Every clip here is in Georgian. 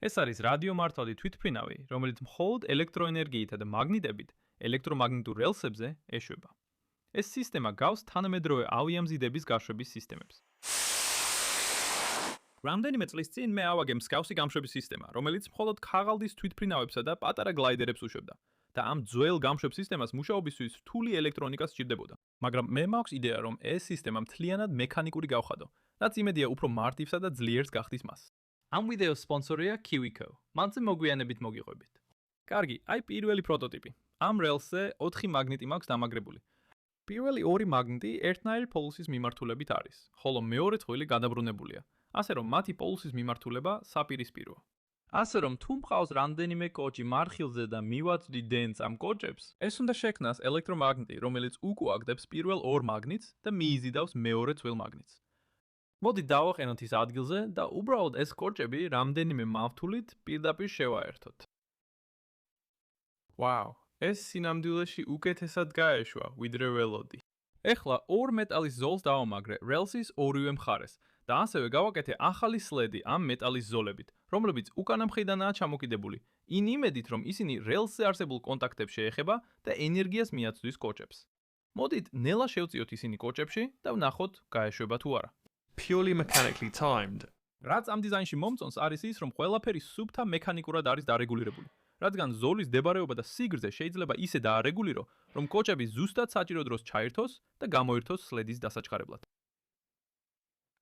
ეს არის რადიომართვადი თვითმფრინავი, რომელიც მხოლოდ ელექტროენერგიითა და მაგნიტებით ელექტრომაგნიტურ რელსებზე ეშვება. ეს სისტემა გავს თანამედროვე ავიამზიდების გაშვების სისტემებს. რამდენიმე წლის წინ მე ავაგე მსგავსი გამშვების სისტემა, რომელიც მხოლოდ ქაღალდის თვითმფრინავებსა და პატარა გლაიდერებს უშვებდა. და ამ ძველ გამშვებ სისტემას მუშაობისთვის რთული ელექტრონიკა სჭირდებოდა. მაგრამ მე მაქვს იდეა, რომ ეს სისტემა მთლიანად მექანიკური გავხადო, რაც იმედია უფრო მარტივსა და ძლიერს გახდის მას. ამ ვიდეოს სპონსორია KiwiCo. მანზე მოგვიანებით მოგიყვებით. კარგი, აი პირველი პროტოტიპი. ამ რელსზე 4 მაგნიტი მაქვს დამაგრებული. პირველი 2 მაგნიტი ერთნაირი პოლუსის მიმართულებით არის, ხოლო მეორე წყვილი გადაბრუნებულია, ასე რომ მათი პოლუსის მიმართულება საპირისპიროა. ასე რომ თუ მყავს რამდენიმე კოჭი მარხილზე და მივაწვდი დენს ამ კოჭებს, ეს უნდა შექმნას ელექტრომაგნიტი, რომელიც უკუაგდებს პირველ 2 მაგნიტს და მიიზიდავს მეორე წვილ მაგნიტს. მოდით დავაყენოთ ის ადგილზე და უბრალოდ ეს კოჭები რამდენიმე მავთულით პირდაპირ შევაერთოთ. ვაუ, ეს სინამდვილეში უკეთესად გაეშვა, ვიდრე ველოდი. ეხლა 2 მეტალის ზოლს დავამაგრე რელსის ორივე მხარეს და ასევე გავაკეთე ახალი სლედი ამ მეტალის ზოლებით, რომლებიც უკანა მხრიდანაა ჩამოკიდებული, იმ იმედით, რომ ისინი რელსზე არსებულ კონტაქტებს შეეხება და ენერგიას მიაწვდის კოჭებს. მოდით ნელა შევწიოთ ისინი კოჭებში და ვნახოთ, გაეშვება თუ არა. Purely mechanically timed. რაც ამ დიზაინში მომწონს არის ის, რომ ყველაფერი სუფთა მექანიკურად არის დარეგულირებული, რადგან ზოლის დებარეობა და სიგრძე შეიძლება ისე დაარეგულირო, რომ კოჭები ზუსტად საჭირო დროს ჩაირთოს და გამოირთოს სლედის დასაჩქარებლად.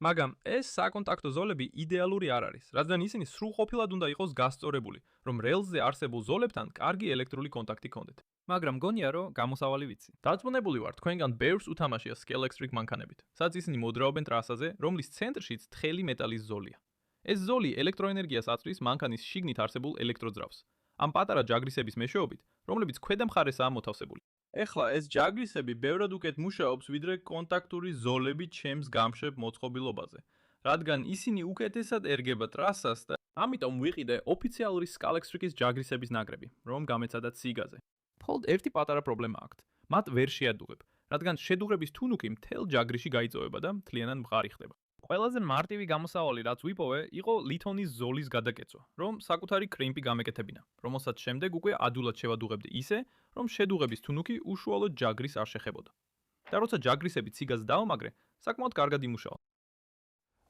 მაგრამ ეს საკონტაქტო ზოლები იდეალური არ არის, რადგან ისინი სრულყოფილად უნდა იყოს გასწორებული, რომ რელსზე არსებულ ზოლებთან კარგი ელექტრული კონტაქტი ჰქონდეთ. მაგრამ გონია, რომ გამოსავალი ვიცი. დარწმუნებული ვარ, თქვენგან ბევრს უთამაშია Scalextric მანქანებით, სადაც ისინი მოძრაობენ ტრასაზე, რომლის ცენტრშიც თხელი მეტალის ზოლია. ეს ზოლი ელექტროენერგიას აწვდის მანქანის შიგნით არსებულ ელექტროძრავს, ამ პატარა ჯაგრისების მეშვეობით, რომლებიც ქვედა მხარესაა მოთავსებული. ეხლა ეს ჯაგრისები ბევრად უკეთ მუშაობს, ვიდრე კონტაქტური ზოლები ჩემს გამშვებ მოწყობილობაზე, რადგან ისინი უკეთესად ერგება ტრასას და ამიტომ ვიყიდე ოფიციალური Scalextric-ის ჯაგრისების ნაკრები, რომ გამეცადათ სიგაზე. მხოლოდ ერთი პატარა პრობლემა აქვთ. მათ ვერ შეადუღებ, რადგან შედუღების თუნუქი მთელ ჯაგრიში გაიწოვება და მთლიანად მყარი ხდება. ყველაზე მარტივი გამოსავალი, რაც ვიპოვე, იყო ლითონის ზოლის გადაკეცვა, რომ საკუთარი კრიმპი გამეკეთებინა, რომელსაც შემდეგ უკვე ადულად შევადუღებდი ისე, რომ შედუღების თუნუქი უშუალოდ ჯაგრის არ შეხებოდა. და როცა ჯაგრისები ციგაზე დავამაგრე, საკმაოდ კარგად იმუშავა.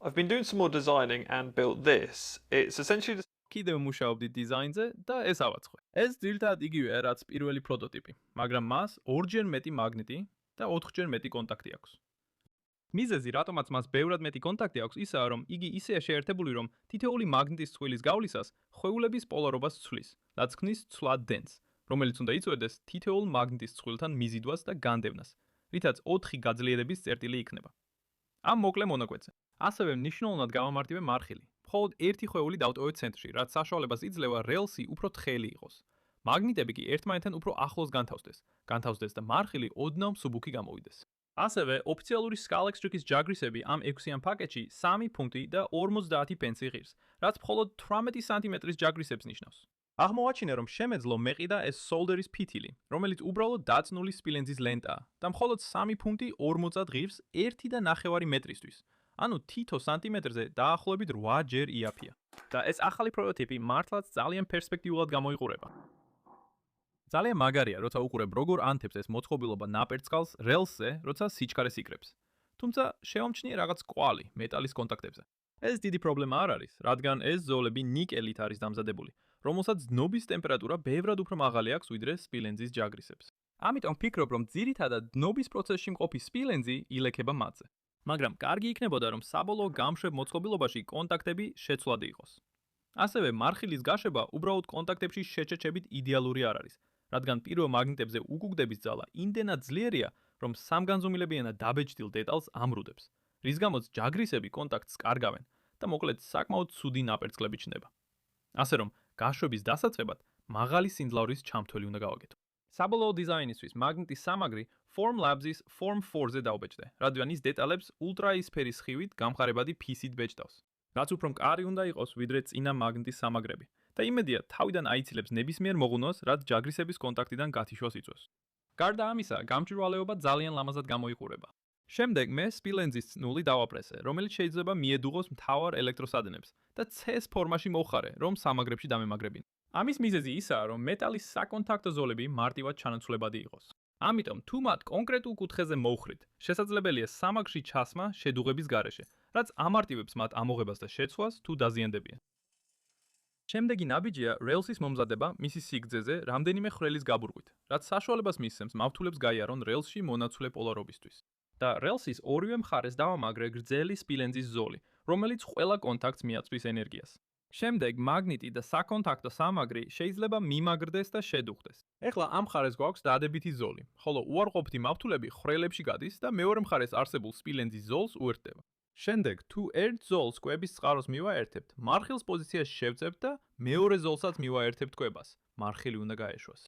I've been doing some more designing and built this. It's essentially just კიდევ მუშაობდი დიზაინზე და ეს ავაწყე. ეს ძირითადად იგივეა, რაც პირველი პროტოტიპი, მაგრამ მას 2-ჯერ მეტი მაგნიტი და 4-ჯერ მეტი კონტაქტი აქვს. მიზეზი, რატომაც მას ბევრად მეტი კონტაქტი აქვს, ისაა, რომ იგი ისეა შეერთებული, რომ თითოეული მაგნიტის წყვილის გავლისას ხვეულების პოლარობას ცვლის, რაც ქმნის ცვლად დენს, რომელიც უნდა იწვევდეს თითოეულ მაგნიტის წყვილთან მიზიდვას და განდევნას, რითაც 4 გაძლიერების წერტილი იქნება. ამ მოკლე მონაკვეთზე. ასევე მნიშვნელოვნად გავამარტივე მარხილი. მხოლოდ ერთი ხვეული დავტოვე ცენტრში, რაც საშუალებას იძლევა რელსი უფრო თხელი იყოს. მაგნიტები კი ერთმანეთთან უფრო ახლოს განთავსდეს და მარხილი ოდნავ მსუბუქი გამოვიდეს. ასევე ოფიციალური Scalextric-ის ჯაგრისები ამ 6-იან პაკეტში 3 ფუნტი და 50 პენსი ღირს, რაც მხოლოდ 18 სანტიმეტრის ჯაგრისებს ნიშნავს. აღმოვაჩინე, რომ შემეძლო მეყიდა ეს solder-ის ფითილი, რომელიც უბრალოდ დაწნული სპილენძის ლენტაა და მხოლოდ 3 ფუნტი 40 ღირს 1.5 მეტრისთვის. ანუ თითო სანტიმეტრზე დაახლოებით 8 ჯერ იაფია. და ეს ახალი პროტოტიპი მართლაც ძალიან პერსპექტიულად გამოიყურება. ძალიან მაგარია, როცა უყურებ როგორ ანთებს ეს მოწყობილობა ნაპერწკალს რელსზე, როცა სიჩქარეს იკრებს. თუმცა შეომჩნიე რაღაც კვალი მეტალის კონტაქტებზე. ეს დიდი პრობლემა არ არის, რადგან ეს ზოლები ნიკელით არის დამზადებული, რომელსაც დნობის ტემპერატურა ბევრად უფრო მაღალი აქვს ვიდრე სპილენძის ჯაგრისებს. ამიტომ ვფიქრობ, რომ ძირითადად დნობის პროცესში მყოფი სპილენძი ილექება მათზე. მაგრამ კარგი იქნებოდა, რომ საბოლოო გამშვებ მოწყობილობაში კონტაქტები შეცვლადი იყოს. ასევე მარხილის გაშვება უბრალოდ კონტაქტებში შეჩეჩებით იდეალური არ არის, რადგან პირველ მაგნიტებზე უკუგდების ძალა იმდენად ძლიერია, რომ სამგანზომილებიანად დაბეჭდილ დეტალს ამრუდებს, რის გამოც ჯაგრისები კონტაქტს კარგავენ და მოკლედ საკმაოდ ცუდი ნაპერწკლები ჩნდება. ასე რომ გაშვების დასაწყებად მაღალი სიმძლავრის ჩამთველი უნდა გავაკეთო. საბოლოო დიზაინისთვის მაგნიტის სამაგრი Formlabs-ის Form 4-ზე დავბეჭდე, რადგან ის დეტალებს ულტრაისფერის სხივით გამყარებადი ფისით ბეჭდავს. რაც უფრო მყარი უნდა იყოს, ვიდრე წინა მაგნიტის სამაგრები. და იმედია, თავიდან აიცილებს ნებისმიერ მოღუნვას, რაც ჯაგრისების კონტაქტიდან გათიშვას იწვევს. გარდა ამისა, გამჭვირვალეობა ძალიან ლამაზად გამოიყურება. შემდეგ მე სპილენძის წნული დავაპრესე, რომელიც შეიძლება მიედუღოს მთავარ ელექტროსადენებს და C-ს ფორმაში მოვხარე, რომ სამაგრებში დამემაგრებინო. ამის მიზეზი ისაა, რომ მეტალის საკონტაქტო ზოლები მარტივად ჩანაცვლებადი იყოს. ამიტომ თუ მათ კონკრეტულ კუთხეზე მოვხრით, შესაძლებელია სამაგრში ჩასმა შედუღების გარეშე, რაც ამარტივებს მათ ამოღებას და შეცვლას თუ დაზიანდებიან. შემდეგი ნაბიჯია რელსის მომზადება მისი სიგრძეზე რამდენიმე ხვრელის გაბურღვით, რაც საშუალებას მისცემს მავთულებს გაიარონ რელსში მონაცვლე პოლარობისთვის. და რელსის ორივე მხარეს დავამაგრე გრძელი სპილენძის ზოლი, რომელიც ყველა კონტაქტს მიაწვის ენერგიას. შემდეგ მაგნიტი და საკონტაქტო სამაგრი შეიძლება მიმაგრდეს და შედუხდეს. ეხლა ამ მხარეს გვაქვს დადებითი ზოლი, ხოლო უარყოფითი მავთულები ხვრელებში გადის და მეორე მხარეს არსებულ სპილენძის ზოლს უერთდება. შემდეგ თუ ერთ ზოლს კვების წყაროს მივაერთებთ, მარხილს პოზიციაში შევწევთ და მეორე ზოლსაც მივაერთებთ კვებას. მარხილი უნდა გაეშვას.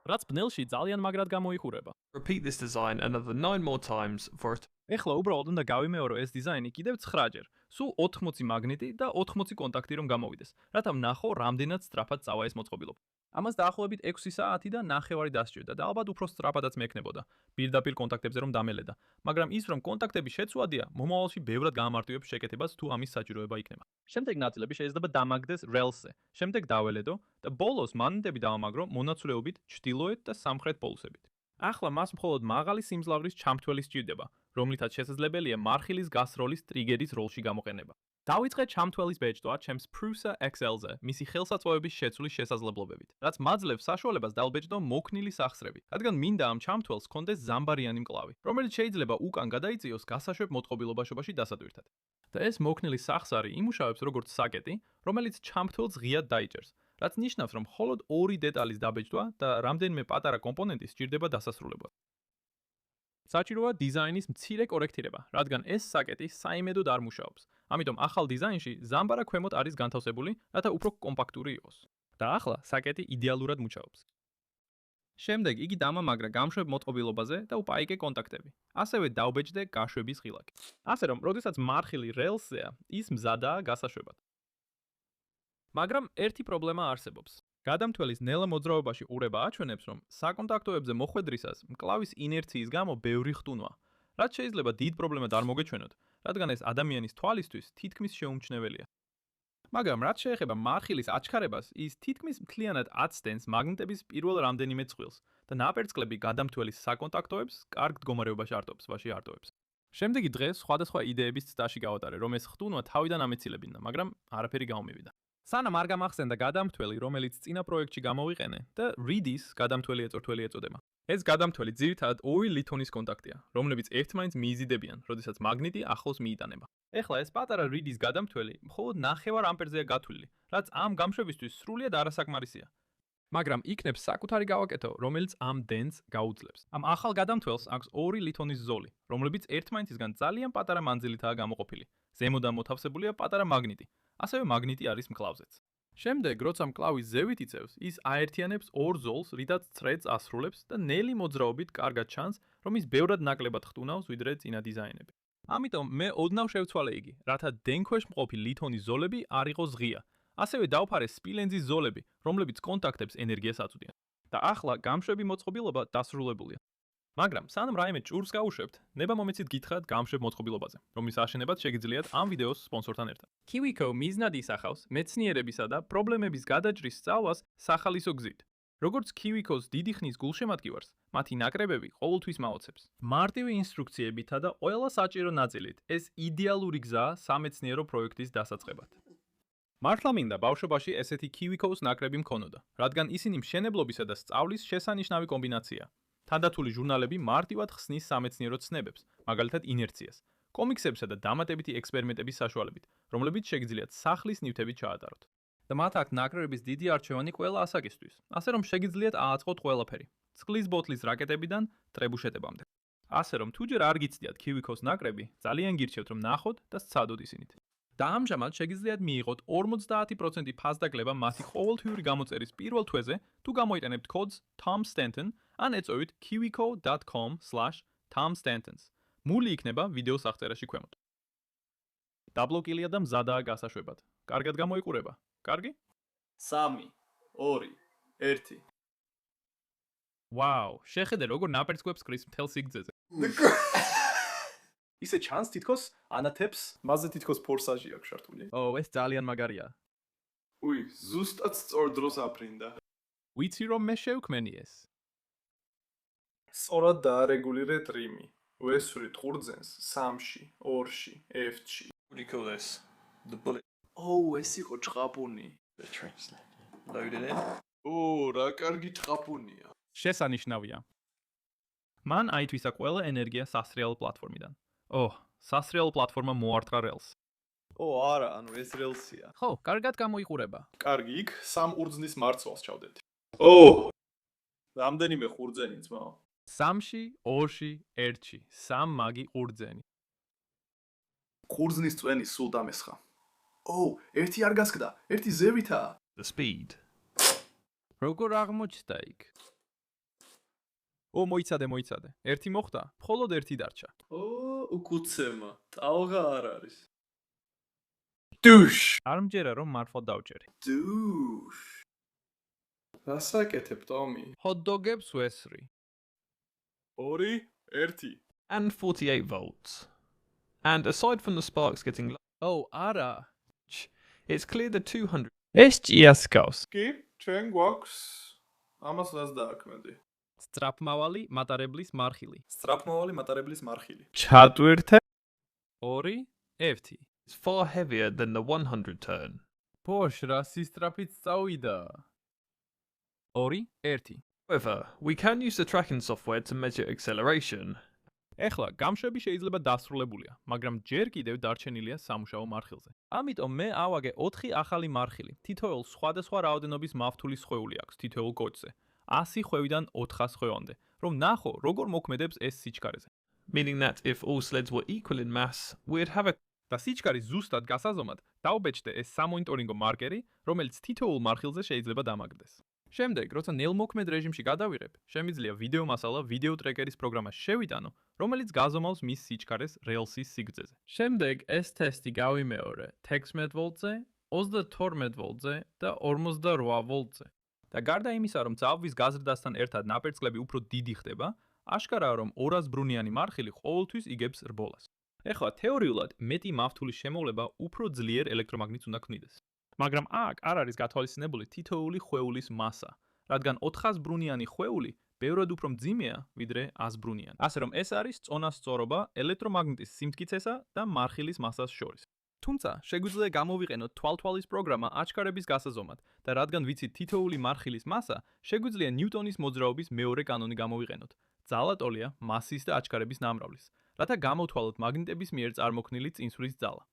რაც ბნელში ძალიან მაგრად გამოიხურება. Repeat this design another 9 more times for it. ეხლა უბრალოდ უნდა გავიმეორო ეს დიზაინი კიდევ 9-ჯერ, სულ 80 მაგნიტი და 80 კონტაქტი რომ გამოვიდეს, რათა ვნახო რამდენად სწრაფად წავა ეს მოწყობილობა. ამას დაახლოებით 6 საათი და 9 დასჭირდა და ალბათ უფრო სწრაფადაც მექნებოდა, პირდაპირ კონტაქტებზე რომ დამელედა, მაგრამ ის რომ კონტაქტები შეცვლადია, მომავალში ბევრად გაამარტივებს შეკეთებას თუ ამის საჭიროება იქნება. შემდეგ ნაწილები შეიძლება დამაგდეს რელსზე, შემდეგ დაველედო და ბოლოს მაგნიტები დავამაგრო მონაცვლეობით ჩრდილოეთ და სამხრეთ პოლუსებით. ახლა მას მხოლოდ მაღალი სიმძლავრის ჩამთველი სჭირდება, რომლითაც შესაძლებელია მარხილის გასროლის ტრიგერის როლში გამოყენება. დავიწყე ჩამთველის ბეჭდვა ჩემს Prusa XL-ზე, მისი ხელსაწყოების შეცვლის შესაძლებლობებით, რაც მაძლევს საშუალებას დავბეჭდო მოქნილი სახსრები, რადგან მინდა ამ ჩამთველს ჰქონდეს ზამბარიანი მკლავი, რომელიც შეიძლება უკან გადაიწიოს გასაშვებ მოწყობილობაში დასადვირთად. და ეს მოქნილი სახსარი იმუშავებს როგორც საკეტი, რომელიც ჩამთველს ღიად დაიჭერს, რაც ნიშნავს, რომ მხოლოდ 2 დეტალის დაბეჭდვა და რამდენიმე პატარა კომპონენტი სჭირდება დასასრულებლად. საჭიროა დიზაინის მცირე კორექტირება, რადგან ეს საკეტი საიმედოდ არ მუშაობს. ამიტომ ახალ დიზაინში ზამბარა ქვემოთ არის განთავსებული, რათა უფრო კომპაქტური იყოს. და ახლა საკეტი იდეალურად მუშაობს. შემდეგ იგი დამამაგრა გამშვებ მოწყობილობაზე და უპაიკე კონტაქტები. ასევე დავბეჭდე გაშვების ღილაკი. ასე რომ, როდესაც მარხილი რელსზეა, ის მზადაა გასაშვებად. მაგრამ ერთი პრობლემა არსებობს. გადამთველის ნელა მოძრაობაში ყურება აჩვენებს, რომ საკონტაქტოებზე მოხვედრისას მკლავის ინერციის გამო ბევრი ხტუნვა, რაც შეიძლება დიდ პრობლემად არ მოგეჩვენოთ, რადგან ეს ადამიანის თვალისთვის თითქმის შეუმჩნეველია. მაგრამ რაც შეეხება მარხილის აჩქარებას, ის თითქმის მთლიანად აცდენს მაგნიტების პირველ რამდენიმე წყვილს და ნაპერწკლები გადამთველის საკონტაქტოებს კარგ მდგომარეობაში არტოვებს. შემდეგი დღეს სხვადასხვა იდეების ცდაში გავატარე, რომ ეს ხტუნვა თავიდან ამეცილებინა, მაგრამ არაფერი გამომივიდა. სანამ არ გამახსენდა გადამთველი, რომელიც წინა პროექტში გამოვიყენე და RIDIS გადამთველი ეწორთველი ეწოდება. ეს გადამთველი ძირითადად 2 ლითონის კონტაქტია, რომლებიც ერთმანეთს მიიზიდებიან, როდესაც მაგნიტი ახლოს მიიტანება. ეხლა ეს პატარა RIDIS გადამთველი მხოლოდ 9 ამპერზეა გათვლილი, რაც ამ გამშვებისთვის სრულიად არასაკმარისია. მაგრამ იქნებს საკუთარი გავაკეთო, რომელიც ამ დენს გაუძლებს. ამ ახალ გადამთველს აქვს 2 ლითონის ზოლი, რომლებიც ერთმანეთისგან ძალიან პატარა მანძილითაა გამოყოფილი. ზემოდან მოთავსებულია პატარა მაგნიტი. ასევე მაგნიტი არის მკლავზეც. შემდეგ, როცა მკლავის ზევით იწევს, ის აერთიანებს 2 ზოლს, რითაც threads ასრულებს და ნელი მოძრაობით კარგად ჩანს, რომ ის ბევრად ნაკლებად ხტუნავს, ვიდრე წინა დიზაინები. ამიტომ მე ოდნავ შევცვალე იგი, რათა დენქვეშ მყოფი ლითონის ზოლები არ იყოს ღია. ასევე დავფარე სპილენძის ზოლები, რომლებიც კონტაქტებს ენერგიას აწვდიან. და ახლა გამშვები მოწყობილობა დასრულებულია. მაგრამ სანამ რაიმე ჭურს გავუშვებთ, ნება მომეცით გითხრათ გამშვებ მოწყობილობაზე, რომლის აშენებაც შეგიძლიათ ამ ვიდეოს სპონსორთან ერთად. KiwiCo მიზნად ისახავს მეცნიერებისა და პრობლემების გადაჭრის სწავლას სახალისო გზით. როგორც KiwiCo-ს დიდი ხნის გულშემატკივარს, მათი ნაკრებები ყოველთვის მაოცებს. მარტივი ინსტრუქციებითა და ყველა საჭირო ნაწილით, ეს იდეალური გზაა სამეცნიერო პროექტის დასაწყებად. მართლა მინდა ბავშვობაში ესეთი KiwiCo-ს ნაკრები მქონოდა, რადგან ისინი მშენებლობისა და სწავლის შესანიშნავი კომბინაციაა. თანდათული ჟურნალები მარტივად ხსნის სამეცნიერო ცნებებს, მაგალითად ინერციას, კომიქსებსა და დამატებითი ექსპერიმენტების საშუალებით, რომლებიც შეგიძლიათ სახლის ნივთებით ჩაატაროთ. და მათ აქვს ნაკრებების დიდი არჩევანი ყველა ასაკისთვის, ასე რომ შეგიძლიათ ააწყოთ ყველაფერი, წყლის ბოთლის რაკეტებიდან ტრებუშეტებამდე. ასე რომ თუ ჯერ არ გიცდიათ KiwiCo-ს ნაკრები, ძალიან გირჩევთ რომ ნახოთ და სცადოთ ისინით. და ამჟამად შეგიძლიათ მიიღოთ 50% ფასდაკლება მათი ყოველთვიური გამოწერის პირველ თვეზე, თუ გამოიყენებთ კოდს TomStanton ან ეწოვით kiwico.com/tomstantons. მული იქნება ვიდეოს აღწერაში ქვემოთ. დაბლოკილია და მზადაა გასაშვებად. კარგად გამოიყურება. კარგი? 3, 2, 1. ვაუ, შეხედე როგორ ნაპერწკლებს კრის მთელ სიგრძეზე. ისე ჩანს თითქოს ანათებს, მასზე თითქოს ფორსაჟი აქვს შართული. ო, ეს ძალიან მაგარია. უი, ზუსტად სწორ დროს აფრინდა. ვიცი რომ მე შევქმენი ეს. სწორად დაარეგულირეთ რიმი. ვესვრით ყურძენს 3-ში, 2-ში, F-ში. What do you call this? The bullet ოუ, ეს იყო ჭყაპუნი. translate. Load it in. ო, რა კარგი ჭყაპუნია. შესანიშნავია. მან აითვისა ყველა ენერგია სასრიალო პლატფორმიდან. ო, სასრიალო პლატფორმა მოარტყა რელს. ო, არა, ანუ ეს რელსია. ხო, კარგად გამოიყურება. კარგი, იქ 3 ყურძნის მარცვალს ჩავდეთ. ო! რამდენიმე ყურძენი ძმაო. 3-ში, 2-ში, 1-ში, 3 მაგი ყურძენი. ყურძნის წვენი სულ დამესხა. ო, ერთი არ გასკდა, ერთი ზევითაა. The speed. როგორ აღმოჩნდა იქ? ო, მოიცადე. ერთი მოხდა, მხოლოდ ერთი დარჩა. ო, უკუცემა, ტალღა არ არის. დუშ! არ მჯერა რომ მართლა დავჭერი. დუშ! რასაკეთებ, ტომი? ჰოთ-დოგებს ვესრი. 2, 1. And 48 volts. And aside from the sparks getting ო, არა. it's clear the 200 ეს ჭიას გავს. კი, ჩვენ გვაქვს ამას რას დააქმედი? სწრაფმავალი მატარებლის მარხილი. სწრაფმავალი მატარებლის მარხილი. ჩატვირთე 2 F-ი. is far heavier than the 100 turn. ბოშ, რა სისტრაფით წავიდა. 2 1. However, we can use the tracking software to measure acceleration. ეხლა გამშვები შეიძლება დასრულებულია, მაგრამ ჯერ კიდევ დარჩენილია სამუშაო მარხილზე. ამიტომ მე ავაგე 4 ახალი მარხილი. თითოეულ სხვადასხვა რაოდენობის მავთულის ხვეული აქვს თითოეულ კოჭზე. 100 ხვევიდან 400 ხვევამდე, რომ ნახო, როგორ მოქმედებს ეს სიჩქარეზე. Meaning that if all sleds were equal in mass, we'd have a და სიჩქარის ზუსტად გასაზომად დაუბეჭდე ეს სამონიტორინგო მარკერი, რომელიც თითოეულ მარხილზე შეიძლება დამაგრდეს. შემდეგ, როცა ნელმოქმედ რეჟიმში გადავიღებ, შემიძლია ვიდეო მასალა ვიდეო ტრეკერის პროგრამაში შევიტანო, რომელიც გაზომავს მის სიჩქარეს რელსის სიგრძეზე. შემდეგ ეს ტესტი გავიმეორე 16 ვოლტზე, 32 ვოლტზე და 48 ვოლტზე. და გარდა იმისა, რომ ძაბვის გაზრდასთან ერთად ნაპერწკლები უფრო დიდი ხდება, აშკარაა, რომ 200 ბრუნიანი მარხილი ყოველთვის იგებს რბოლას. ეხლა თეორიულად მეტი მავთულის შემოვლება უფრო ძლიერ ელექტრომაგნიტს უნდა ქმნიდეს. მაგრამ აქ არ არის გათვალისწინებული თითოეული ხვეულის მასა, რადგან 400 ბრუნიანი ხვეული ბევრად უფრო მძიმეა, ვიდრე 100 ბრუნიანი. ასე რომ ეს არის წონასწორობა ელექტრომაგნიტის სიმტკიცესა და მარხილის მასას შორის. თუმცა, შეგვიძლია გამოვიყენოთ თვალთვალის პროგრამა აჩქარების გასაზომად და რადგან ვიცით თითოეული მარხილის მასა, შეგვიძლია ნიუტონის მოძრაობის მეორე კანონი გამოვიყენოთ. ძალა ტოლია მასის და აჩქარების ნამრავლის, რათა გამოვთვალოთ მაგნიტების მიერ წარმოქმნილი წინსვლის ძალა.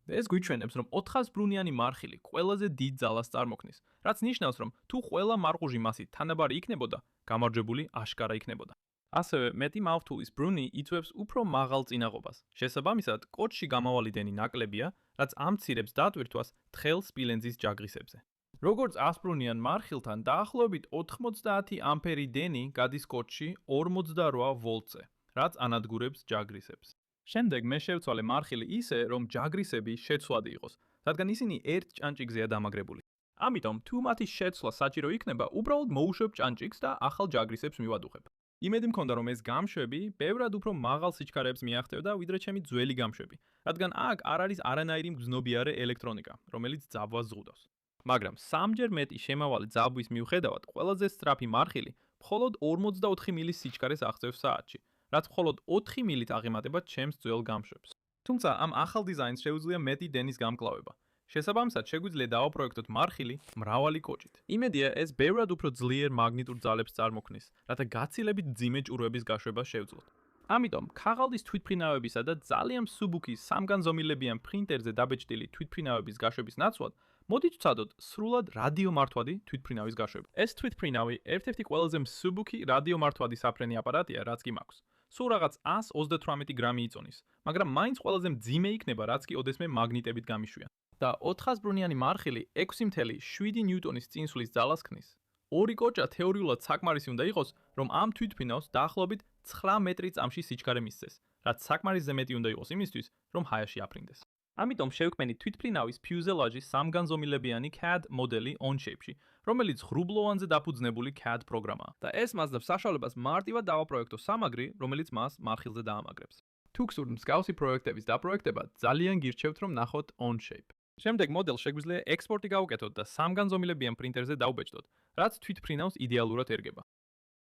ეს გვიჩვენებს, რომ 400 ბრუნიანი მარხილი ყველაზე დიდ ძალას წარმოქმნის, რაც ნიშნავს, რომ თუ ყველა მარყუჟი მასით თანაბარი იქნებოდა, გამარჯვებული აშკარა იქნებოდა. ასევე, მეტი მავთულის ბრუნი იწვევს უფრო მაღალ წინაღობას. შესაბამისად, კოჭში გამავალი დენი ნაკლებია, რაც ამცირებს დატვირთვას თხელ სპილენძის ჯაგრისებზე. როგორც 100 ბრუნიან მარხილთან, დაახლოებით 90 ამპერი დენი გადის კოჭში 48 ვოლტზე, რაც ანადგურებს ჯაგრისებს. შემდეგ მე შევცვალე მარხილი ისე, რომ ჯაგრისები შეცვლადი იყოს, რადგან ისინი ერთ ჭანჭიკზეა დამაგრებული. ამიტომ, თუ მათი შეცვლა საჭირო იქნება, უბრალოდ მოუშვებ ჭანჭიკს და ახალ ჯაგრისებს მივადუხებ. იმედი მქონდა, რომ ეს გამშვები ბევრად უფრო მაღალ სიჩქარეებს მიაღწევდა, ვიდრე ჩემი ძველი გამშვები, რადგან აქ არ არის არანაირი მგზნობიარე ელექტრონიკა, რომელიც ძაბვას ზღუდავს. მაგრამ სამჯერ მეტი შემავალი ძაბვის მიუხედავად, ყველაზე სწრაფი მარხილი მხოლოდ 44 მილის სიჩქარეს აღწევს საათში, რაც მხოლოდ 4 მილით აღემატება ჩემს ძველ გამშვებს. თუმცა ამ ახალ დიზაინს შეუძლია მეტი დენის გამკლავება. შესაბამისად, შეგვიძლია დავაპროექტოთ მარხილი მრავალი კოჭით. იმედია, ეს ბევრად უფრო ძლიერ მაგნიტურ ძალებს წარმოქმნის, რათა გაცილებით მძიმე ჭურვების გაშვება შევძლოთ. ამიტომ, ქაღალდის თვითმფრინავებისა და ძალიან მსუბუქი სამგანზომილებიან პრინტერზე დაბეჭდილი თვითმფრინავების გაშვების ნაცვლად, მოდით ვცადოთ სრულად რადიომართვადი თვითმფრინავის გაშვება. ეს თვითმფრინავი ერთ-ერთი ყველაზე მსუბუქი რადიომართვადი საფრენი აპარატია, რაც კი მაქვს. სულ რაღაც 138 გრამი იწონის, მაგრამ მაინც ყველაზე მძიმე იქნება, რაც კი ოდესმე მაგნიტებით გამიშვიან. და 400 ბრუნიანი მარხილი 6.7 ნიუტონის წინსვლის ძალას ქმნის. ორი კოჭა თეორიულად საკმარისი უნდა იყოს, რომ ამ თვითმფრინავს დაახლოებით 9 მეტრი წამში სიჩქარე მისცეს, რაც საკმარისზე მეტი უნდა იყოს იმისთვის, რომ ჰაერში აფრინდეს. ამიტომ შევქმნით თვითმფრინავის ფიუზელაჟის სამგანზომილებიანი CAD მოდელი OnShape-ში, რომელიც ღრუბლოვანზე დაფუძნებული CAD პროგრამაა და ეს მაძლევს საშუალებას მარტივად დავაპროექტო სამაგრი, რომელიც მას მარხილზე დაამაგრებს. თუ გსურთ მსგავსი პროექტების დაპროექტება, ძალიან გირჩევთ, რომ ნახოთ OnShape. შემდეგ მოდელს შეგვიძლია ექსპორტი გავუკეთოთ და სამგანზომილებიან პრინტერზე დაუბეჭდოთ, რაც თვითმფრინავს იდეალურად ერგება.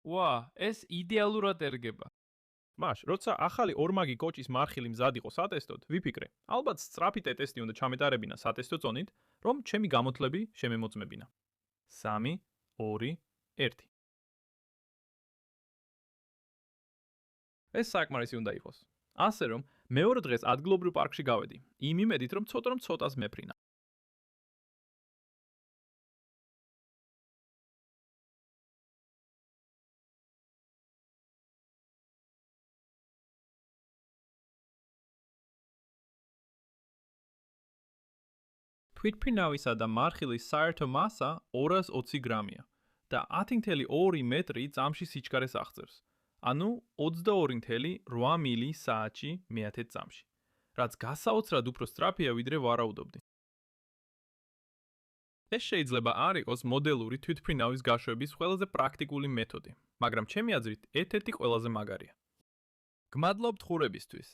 ვა, ეს იდეალურად ერგება. მაშ, როცა ახალი ორმაგი კოჭის მარხილი მზად იყო სატესტოდ, ვიფიქრე, ალბათ სწრაფი ტესტი უნდა ჩამეტარებინა სატესტო წონით, რომ ჩემი გამოთვლები შემემოწმებინა. 3, 2, 1. ეს საკმარისი უნდა იყოს. ასე რომ, მეორე დღეს ადგილობრივ პარკში გავედი, იმ იმედით, რომ ცოტას მეფრინა. თვითმფრინავისა და მარხილის საერთო მასა 220 გრამია და 10.2 მეტრი წამში სიჩქარეს აღწევს. ანუ 22.8 მილი საათში მეათე წამში, რაც გასაოცრად უფრო სწრაფია ვიდრე ვარაუდობდი. ეს შეიძლება არ იყოს მოდელური თვითმფრინავის გაშვების ყველაზე პრაქტიკული მეთოდი, მაგრამ ჩემი აზრით ერთ-ერთი ყველაზე მაგარია. გმადლობთ ხურებისთვის.